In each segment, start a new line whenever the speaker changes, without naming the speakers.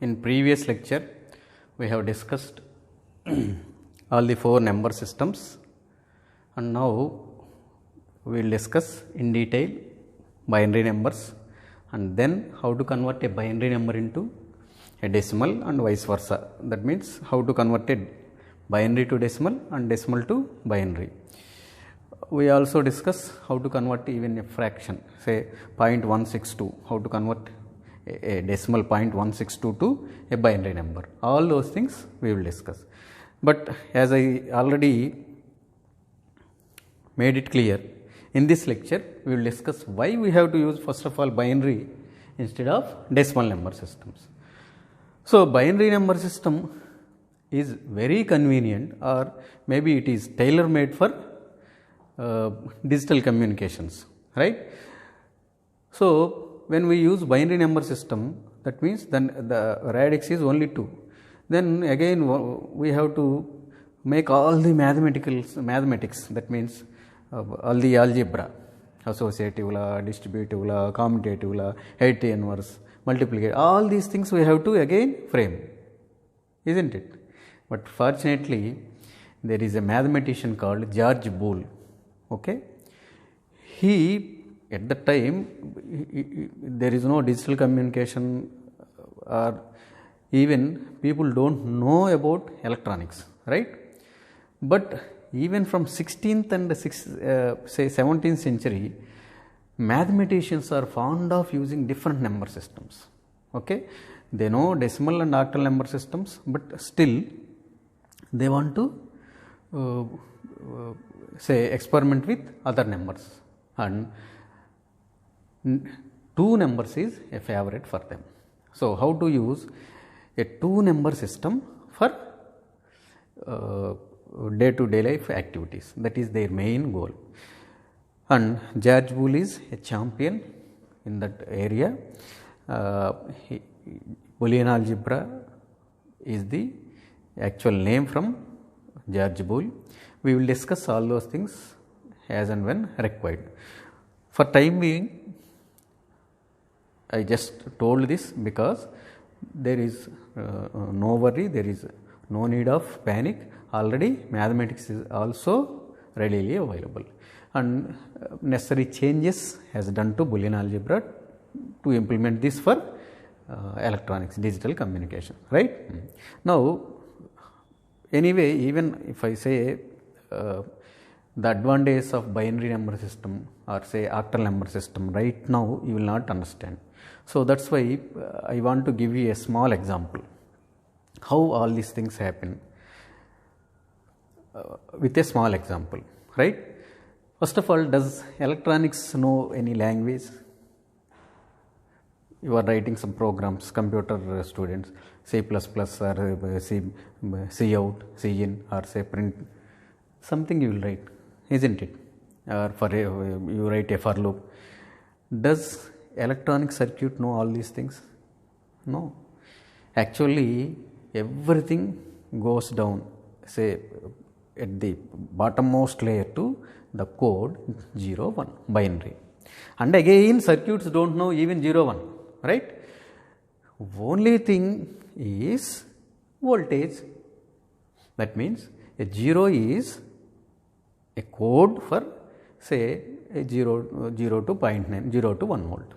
In previous lecture we have discussed all the 4 number systems, and now we will discuss in detail binary numbers and then how to convert a binary number into a decimal and vice versa. That means how to convert a binary to decimal and decimal to binary. We also discuss how to convert even a fraction, say 0.162, how to convert a decimal 0.162 to a binary number. All those things we will discuss. But as I already made it clear, in this lecture we will discuss why we have to use first of all binary instead of decimal number systems. So, binary number system is very convenient, or maybe it is tailor made for digital communications, right? So, when we use binary number system, that means then the radix is only 2. Then again we have to make all the mathematics, that means all the algebra, associative law, distributive law, commutative law, head inverse, multiplication, all these things we have to again frame, isn't it? But fortunately there is a mathematician called George Boole. Okay, he at the time there is no digital communication, or even people don't know about electronics, right? But even from 16th and say 17th century, mathematicians are fond of using different number systems. Okay, they know decimal and octal number systems, but still they want to say experiment with other numbers, and 2 numbers is a favorite for them. So, how to use a 2 number system for day to day life activities, that is their main goal. And George Boole is a champion in that area. Boolean algebra is the actual name from George Boole. We will discuss all those things as and when required. For time being, I just told this because there is no worry, there is no need of panic. Already mathematics is also readily available, and necessary changes has done to Boolean algebra to implement this for electronics, digital communication, right? Now, anyway, even if I say the advantages of binary number system or say octal number system, right now you will not understand. So, that is why I want to give you a small example how all these things happen with a small example, right? First of all, does electronics know any language? You are writing some programs, computer students, C++ or C out, C in, or say print, something you will write, isn't it? Or for you write a for loop. Does electronic circuit know all these things? No. Actually, everything goes down, say at the bottommost layer to the code 0, 1, binary. And again circuits don't know even 0, 1, right? Only thing is voltage. That means a 0 is a code for say a 0 to 0.9, 0 to 1 volt,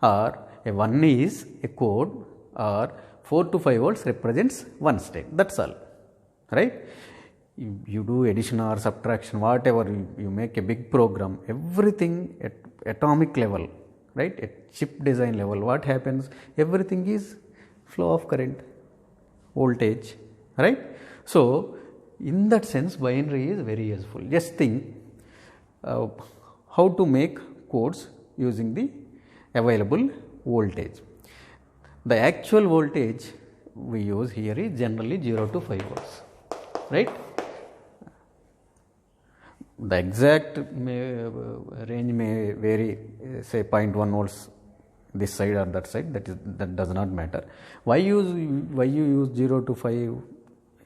or a 1 is a code, or 4 to 5 volts represents one state. That is all, right? You do addition or subtraction, whatever, you make a big program, everything at atomic level, right, at chip design level, what happens? Everything is flow of current, voltage, right? So, in that sense binary is very useful. Just think how to make codes using the available voltage. The actual voltage we use here is generally 0 to 5 volts, right? The exact range may vary, say 0.1 volts this side or that side, that does not matter. Why you use 0 to 5?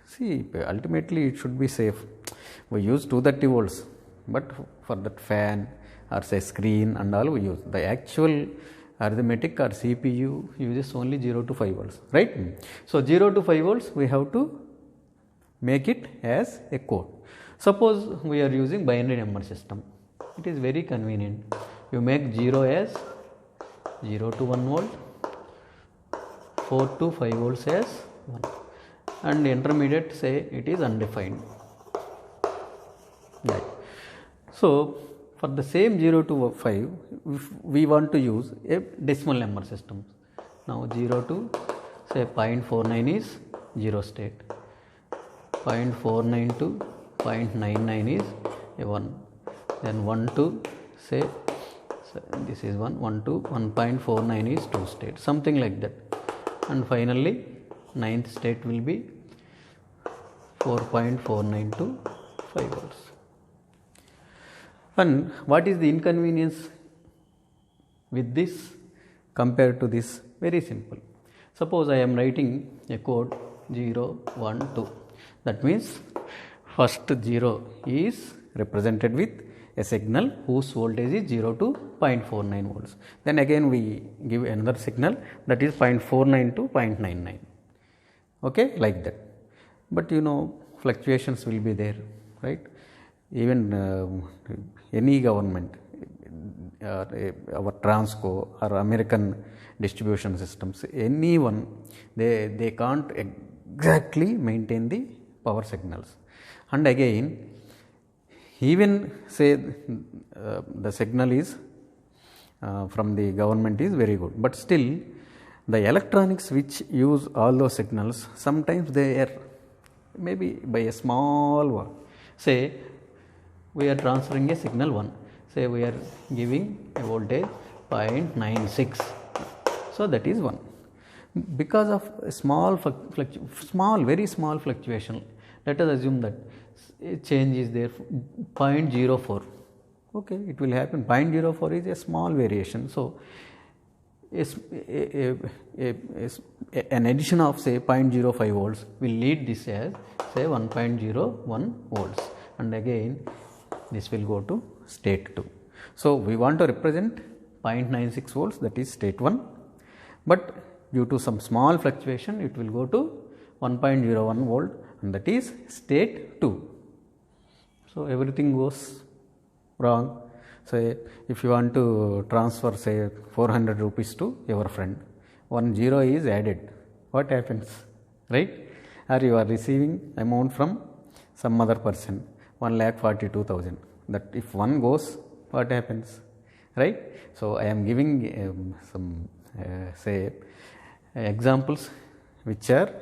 See, ultimately it should be safe. We use 230 volts, but for that fan or say screen and all we use. The actual arithmetic or CPU uses only 0 to 5 volts, right? So 0 to 5 volts we have to make it as a code. Suppose we are using binary number system, it is very convenient. You make 0 as 0 to 1 volt, 4 to 5 volts as 1, and intermediate say it is undefined. Right. So for the same 0 to 5, if we want to use a decimal number system. Now 0 to say 0.49 is 0 state, 0.49 to 0.99 is a 1, then 1 to say, this is 1 to 1.49 is 2 state, something like that, and finally ninth state will be 4.49 to 5 volts. And what is the inconvenience with this compared to this? Very simple. Suppose I am writing a code 0, 1, 2. That means first 0 is represented with a signal whose voltage is 0 to 0.49 volts. Then again we give another signal that is 0.49 to 0.99. Okay, like that. But fluctuations will be there, right? Even any government, our Transco or American distribution systems, anyone, they can't exactly maintain the power signals. And again, even say the signal is from the government is very good, but still the electronics which use all those signals, sometimes they are maybe by a small one. Say we are transferring a signal 1, say we are giving a voltage 0.96, so that is 1. Because of a very small fluctuation, let us assume that a change is there 0.04. Okay, it will happen. 0.04 is a small variation. So an addition of say 0.05 volts will lead this as say 1.01 volts, and again this will go to state 2. So we want to represent 0.96 volts, that is state 1, but due to some small fluctuation it will go to 1.01 volt, and that is state 2. So everything goes wrong. Say if you want to transfer say 400 rupees to your friend, 1 0 is added, what happens, right? Or you are receiving amount from some other person, 1,42,000. That if 1 goes, what happens, right? So I am giving some say examples which are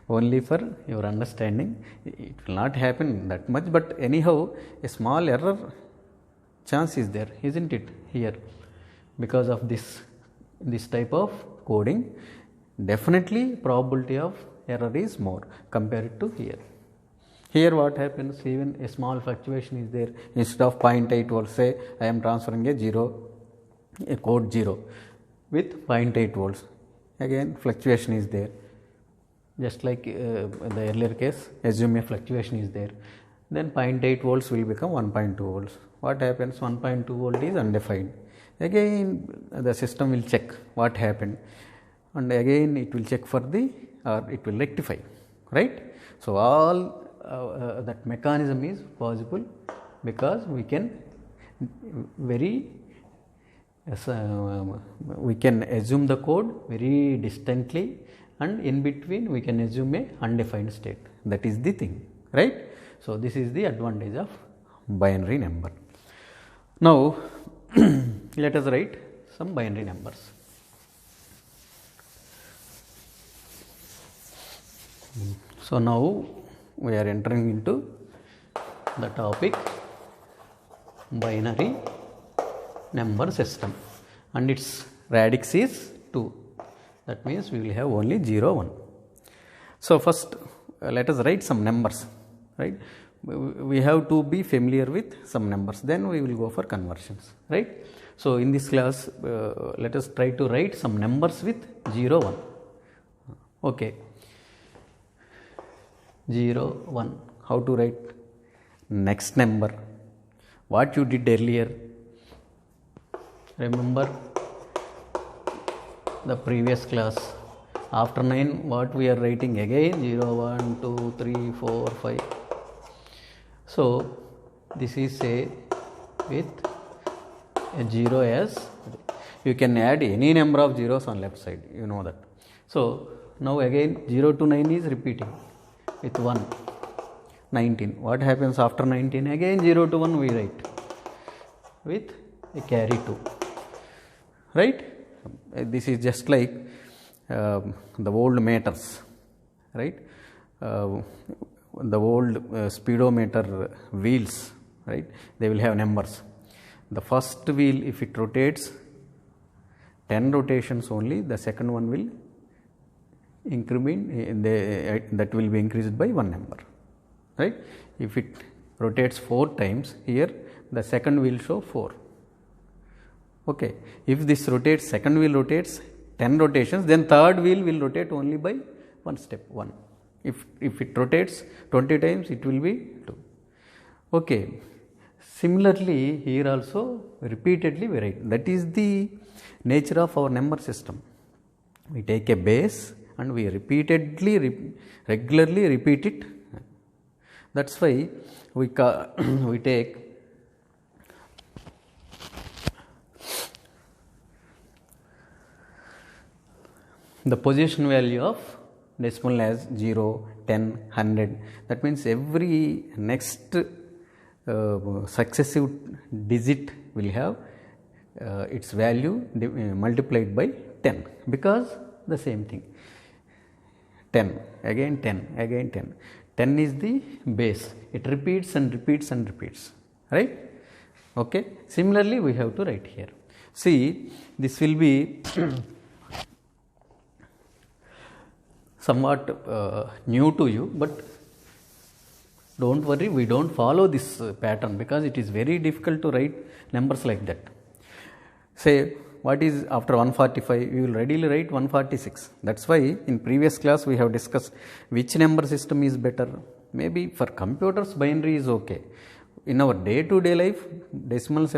only for your understanding. It will not happen that much, but anyhow a small error chance is there, isn't it, here? Because of this type of coding, definitely probability of error is more compared to here. Here what happens, even a small fluctuation is there. Instead of 0.8 volts, say I am transferring a code 0 with 0.8 volts. Again fluctuation is there. Just like the earlier case, assume a fluctuation is there. Then 0.8 volts will become 1.2 volts. What happens? 1.2 volt is undefined. Again the system will check what happened, and again it will check for it will rectify, right? So all that mechanism is possible because we can we can assume the code very distantly, and in between we can assume a undefined state. That is the thing, right? So this is the advantage of binary number. Now let us write some binary numbers. So now we are entering into the topic binary number system, and its radix is 2. That means we will have only 0, 1. So first let us write some numbers, right? We have to be familiar with some numbers, then we will go for conversions, right? So in this class let us try to write some numbers with 0, 1. Okay, 0, 1. How to write? Next number. What you did earlier, Remember the previous class. After 9, what we are writing again? 0, 1, 2, 3, 4, 5. So this is say with a 0 as, you can add any number of zeros on left side, you know that. So now again 0 to 9 is repeating with 1, 19. What happens after 19? Again 0 to 1 we write with a carry 2, right? This is just like the old meters, right? The old speedometer wheels, right? They will have numbers. The first wheel, if it rotates 10 rotations only, the second one will increment, that will be increased by 1 number, right? If it rotates 4 times, here the second wheel show 4. Okay, if this rotates, second wheel rotates 10 rotations, then third wheel will rotate only by 1 step, 1. If it rotates 20 times, it will be 2. Okay, similarly here also repeatedly we write. That is the nature of our number system. We take a base and we repeatedly, regularly repeat it. That's why we take the position value of decimal as 0, 10, 100. That means every next successive digit will have its value multiplied by 10, because the same thing. 10, again 10, again 10. 10 is the base. It repeats and repeats and repeats, right? Okay. Similarly, we have to write here. See, this will be somewhat new to you, but don't worry, we don't follow this pattern because it is very difficult to write numbers like that. Say, what is after 145? We will readily write 146. That's why in previous class we have discussed which number system is better. Maybe for computers binary is okay. In our day-to-day life, decimal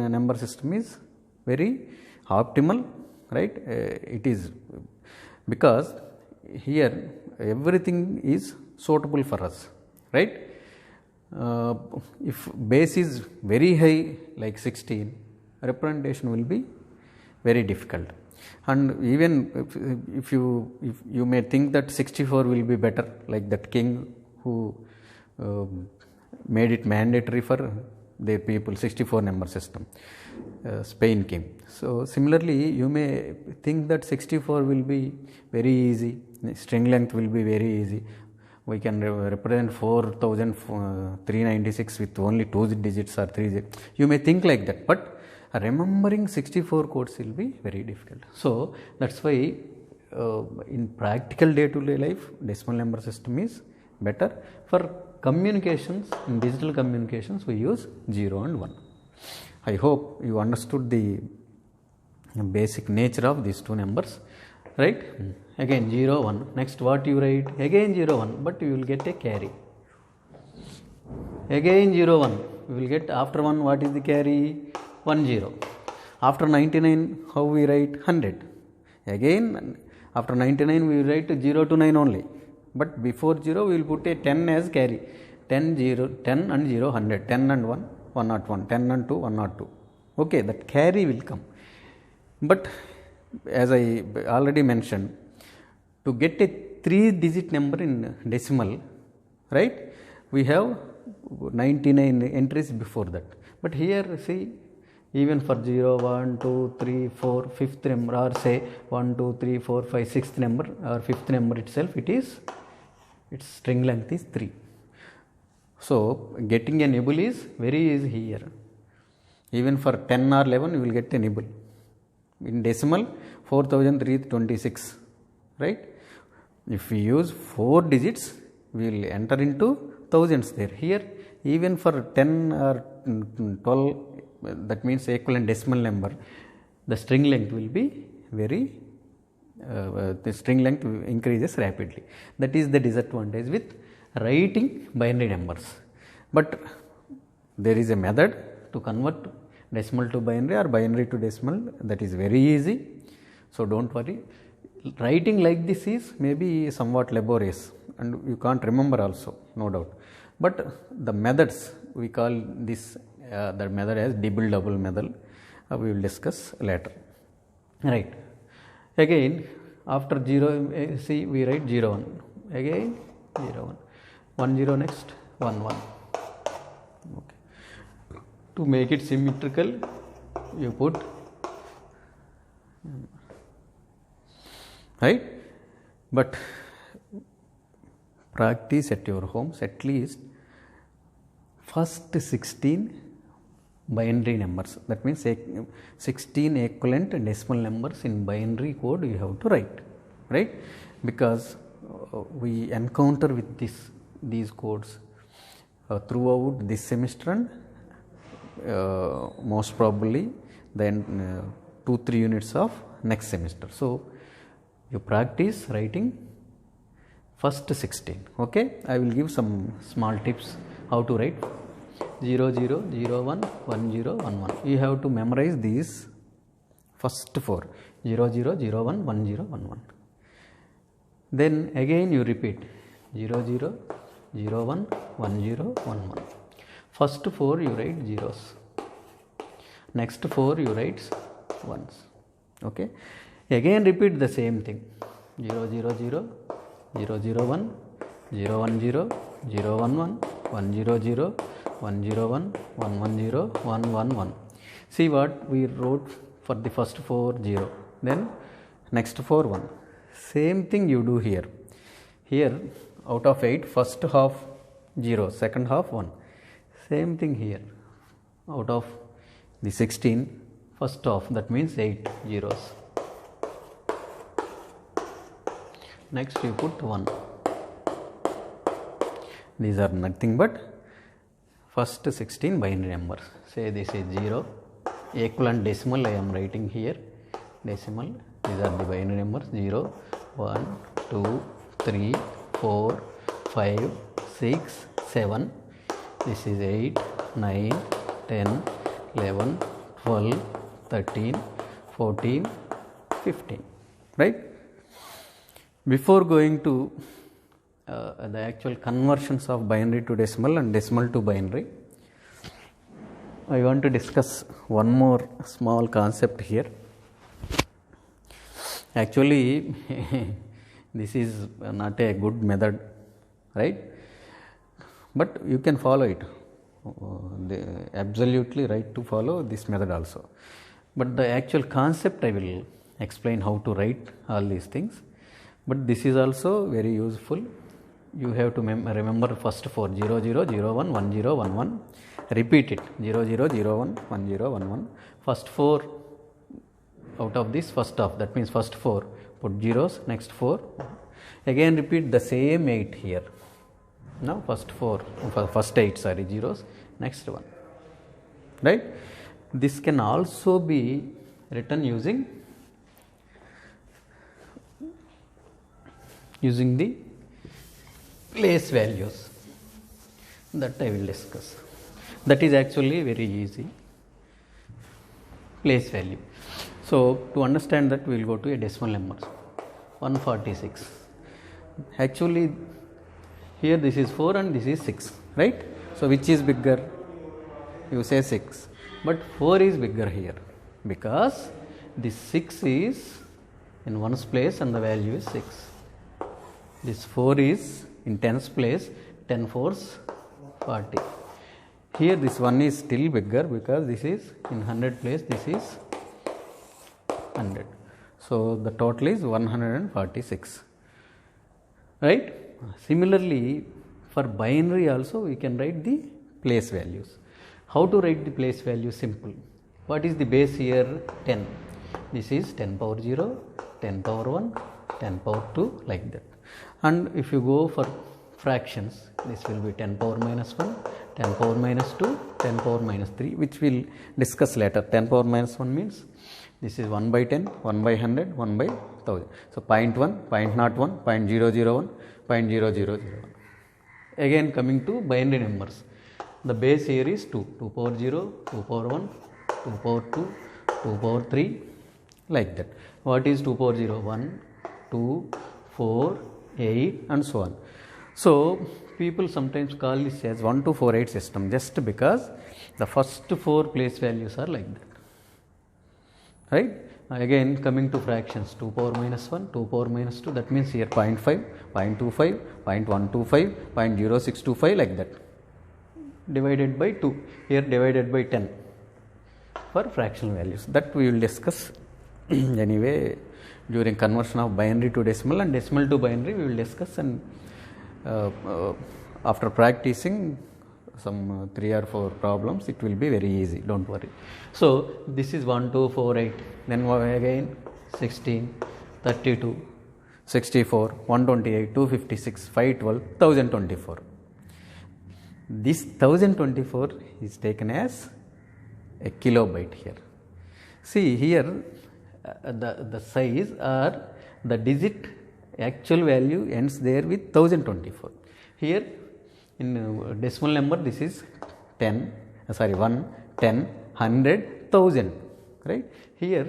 number system is very optimal, right? It is because here everything is suitable for us, right? If base is very high like 16, representation will be very difficult. And even if you may think that 64 will be better, like that king who made it mandatory for their people, 64 number system, Spain king. So similarly, you may think that 64 will be very easy, string length will be very easy. We can represent 4396 with only 2 digits or 3 digits. You may think like that, but remembering 64 codes will be very difficult. So that's why in practical day-to-day life, decimal number system is better. For communications, in digital communications, we use 0 and 1. I hope you understood the basic nature of these two numbers, right? Again 0, 1. Next what you write? Again 0, 1, but you will get a carry. Again 0, 1. You will get after 1, what is the carry? 1, 0. After 99, how we write? 100. Again after 99 we will write 0 to 9 only. But before 0 we will put a 10 as carry. 10, 0, 10 and 0, 100. 10 and 1, 101. 10 and 2, 102. Okay, that carry will come. But as I already mentioned, to get a 3-digit number in decimal, right, we have 99 entries before that. But here see, even for 0, 1, 2, 3, 4, 5th number, or say 1, 2, 3, 4, 5, 6th number or 5th number itself, its string length is 3. So getting a nibble is very easy here. Even for 10 or 11, you will get a nibble. In decimal, 4326, right? If we use 4 digits, we will enter into thousands there. Here, even for 10 or 12, that means equivalent decimal number, the string length will be very, the string length increases rapidly. That is the disadvantage with writing binary numbers. But there is a method to convert decimal to binary or binary to decimal, that is very easy. So don't worry. Writing like this is maybe somewhat laborious and you can't remember also, no doubt. But the methods, we call this the method as double method. We will discuss later. Right. Again, after 0, see, we write 0 1. Again 0 1. 1 0 next 1 1. Okay. To make it symmetrical, you put, right? But practice at your homes at least first 16 binary numbers. That means 16 equivalent decimal numbers in binary code you have to write, right? Because we encounter with these codes throughout this semester and most probably then 2-3 units of next semester. So you practice writing first 16. Okay, I will give some small tips how to write 0 0 0 1 1 0 1 1. You have to memorize these first 4, 0 0 0 1 1 0 1 1. Then again you repeat 0 0 0 1 1 0 1 1. First 4 you write zeros, next 4 you write ones. Okay, again repeat the same thing 0 0 0 0 0 1 0 1 0 0 1 1 1 0 0 1 0 1 1 1 0 1 1 1. See what we wrote for the first 4 0, then next 4 1. Same thing you do here. Here out of 8, first half 0, second half 1. Same thing here. Out of the 16, first half, that means 8 zeros. Next you put 1. These are nothing but first 16 binary numbers. Say this is 0, equivalent decimal I am writing here, decimal. These are the binary numbers 0, 1, 2, 3, 4, 5, 6, 7. This is 8, 9, 10, 11, 12, 13, 14, 15, right? Before going to the actual conversions of binary to decimal and decimal to binary, I want to discuss one more small concept here. Actually this is not a good method, right? But you can follow it. Absolutely right to follow this method also. But the actual concept I will explain how to write all these things. But this is also very useful. You have to remember first 4 0 0 0 1 1 0 1 1. Repeat it 0 0 0 1 1 0 1 1. First 4 out of this first half, that means first 4 put zeros, next 4. Again repeat the same 8 here. Now first 8 zeros, next one, right? This can also be written using the place values, that I will discuss. That is actually very easy, place value. So to understand that, we will go to a decimal numbers. 146. Actually here this is 4 and this is 6, right? So which is bigger? You say 6, but 4 is bigger here because this 6 is in ones place and the value is 6. This 4 is in tens place, 10 fours 40. Here this 1 is still bigger because this is in 100 place, this is 100. So the total is 146, right? Similarly, for binary also we can write the place values. How to write the place value? Simple. What is the base here? 10. This is 10 power 0, 10 power 1, 10 power 2, like that. And if you go for fractions, this will be 10 power minus 1, 10 power minus 2, 10 power minus 3, which we will discuss later. 10 power minus 1 means this is 1 by 10, 1 by 100, 1 by 1000. So 0.1, 0.01, 0.001, 0.0001. Again coming to binary numbers, the base here is 2, 2 power 0, 2 power 1, 2 power 2, 2 power 3, like that. What is 2 power 0? 1, 2, 4, 8 and so on. So people sometimes call this as 1248 system just because the first 4 place values are like that, right? Again, coming to fractions, 2 power minus 1, 2 power minus 2, that means here 0.5, 0.25, 0.125, 0.0625, like that, divided by 2, here divided by 10 for fractional values. That we will discuss anyway during conversion of binary to decimal and decimal to binary. We will discuss, and after practicing some 3 or 4 problems, it will be very easy, don't worry. So this is 1248, then again 16, 32, 64, 128, 256, 512, 1024. This 1024 is taken as a kilobyte here. See here, the size or the digit actual value ends there with 1024. Here in decimal number, this is 1, 10, 100, 1000, right? Here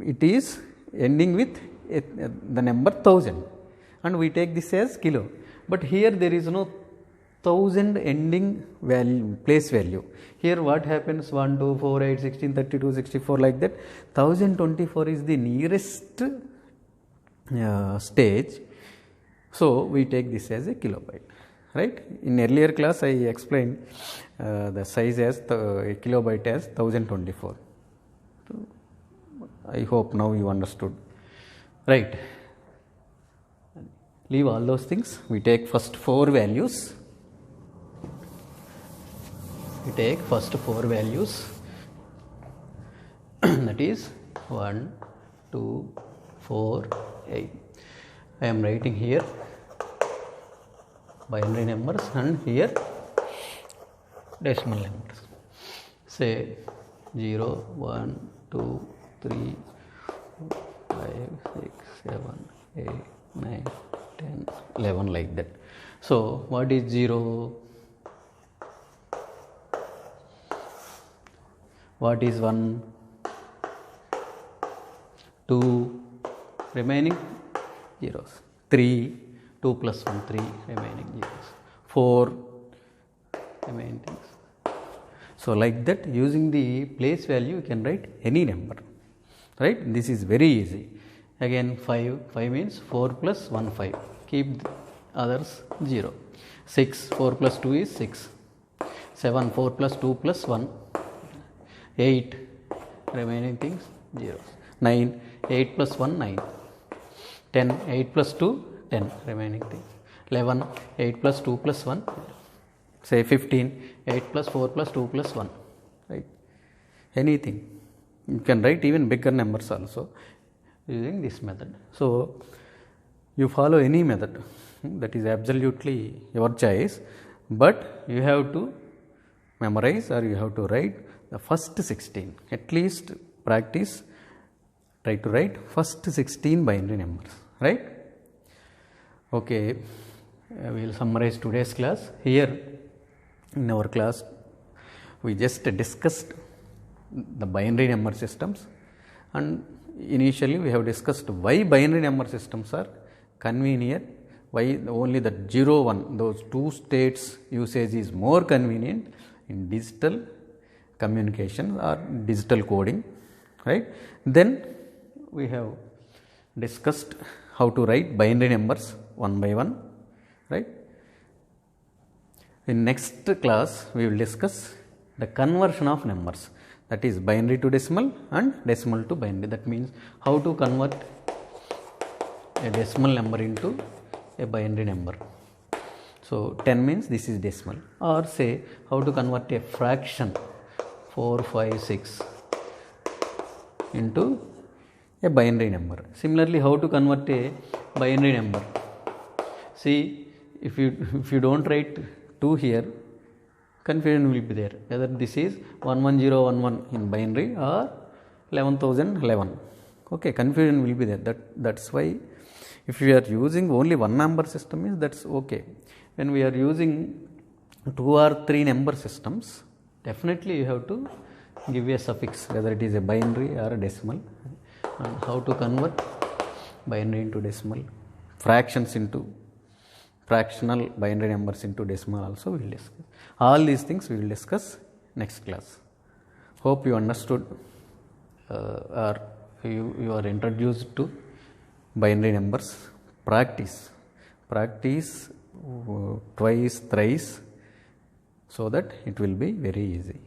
it is ending with the number 1000 and we take this as kilo, but here there is no 1000 ending value, place value. Here what happens? 1, 2, 4, 8, 16, 32, 64, like that. 1024 is the nearest stage, so we take this as a kilobyte, right? In earlier class I explained the size as a kilobyte as 1024. So I hope now you understood, right? Leave all those things. We take first 4 values. We take first 4 values, that is 1, 2, 4, 8. I am writing here binary numbers and here decimal numbers. Say 0, 1, 2, 3, 5, 6, 7, 8, 9, 10, 11, like that. So what is 0? What is 1? 2, remaining zeros. 3, 2 plus 1, 3, remaining zeros. 4, remaining things. So like that, using the place value, you can write any number, right? This is very easy. Again 5, 5 means 4 plus 1, 5. Keep the others 0. 6, 4 plus 2 is 6. 7, 4 plus 2 plus 1. 8, remaining things zeros. 9, 8 plus 1, 9. 10, 8 plus 2, 10, remaining things. 11, 8 plus 2 plus 1. Say 15, 8 plus 4 plus 2 plus 1, right? Anything. You can write even bigger numbers also using this method. So you follow any method, that is absolutely your choice, but you have to memorize or you have to write the first 16. At least practice, try to write first 16 binary numbers, right? Okay, we will summarize today's class. Here in our class we just discussed the binary number systems, and initially we have discussed why binary number systems are convenient, why only the 0, 1, those 2 states usage is more convenient in digital communication or digital coding, right? Then we have discussed how to write binary numbers one by one, right? In next class we will discuss the conversion of numbers, that is binary to decimal and decimal to binary. That means how to convert a decimal number into a binary number. So 10 means this is decimal, or say how to convert a fraction 4, 5, 6 into a binary number. Similarly, how to convert a binary number. See, if you don't write 2 here, confusion will be there, whether this is 11011 in binary or 11011. Okay, confusion will be there. That's why if we are using only one number system, is that's okay. When we are using 2 or 3 number systems, definitely you have to give a suffix, whether it is a binary or a decimal, and how to convert binary into decimal, fractions into fractional binary numbers into decimal also we will discuss. All these things we will discuss next class. Hope you understood or you are introduced to binary numbers. Practice twice, thrice, so that it will be very easy.